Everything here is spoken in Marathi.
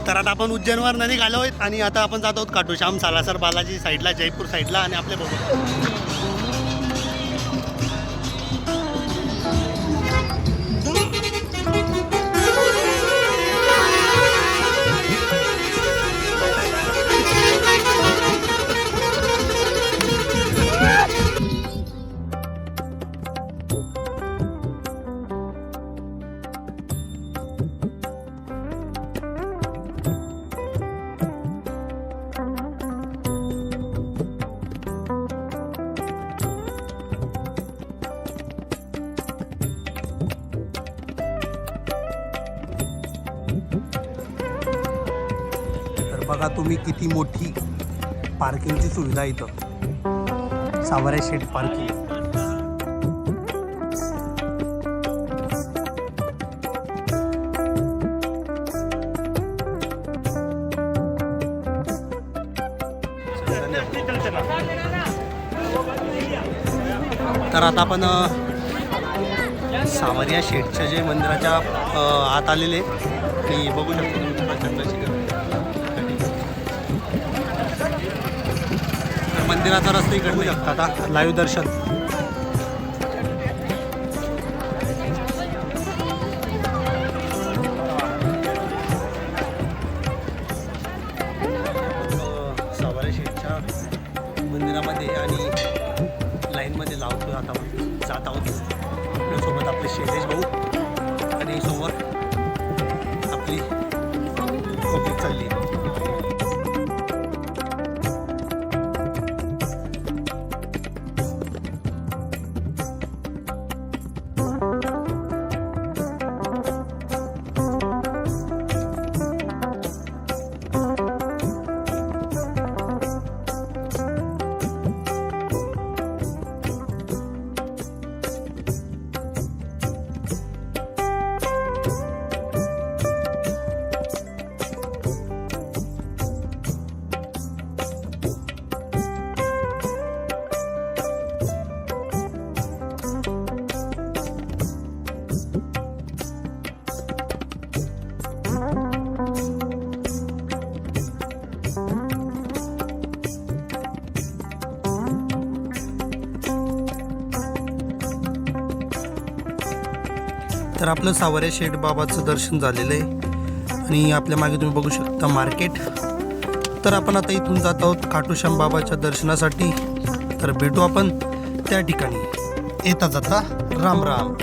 तर आता आपण उज्जैनवर नदी आलो आहोत आणि आता आपण जात आहोत खाटूश्याम सालासर बालाजी साईडला, जयपूर साईडला आणि आपले बघू. बघा तुम्ही किती मोठी पार्किंगची सुविधा इथं, सावरे शेड पार्किंग. तर आता आपण सावरिया शेठच्या जे मंदिराच्या आत आलेले आणि बघू शकतो तुम्ही प्रचंडची मंदिराचा रस्ता इकडे शकता. आता लाईव्ह दर्शन. सावरे शेठच्या मंदिरामध्ये आणि लाईनमध्ये लावतो जात आहोत. आपल्यासोबत आपले शैलेश भाऊ आणि समोर आपली पब्लिक चालली आहे. तर आपलं सावरे शेठ बाबाचं दर्शन झालेलं आहे आणि आपल्या मागे तुम्ही बघू शकता मार्केट. तर आपण आता इथून जात आहोत खाटूश्याम बाबाच्या दर्शनासाठी. तर भेटू आपण त्या ठिकाणी. येता जाता राम राम.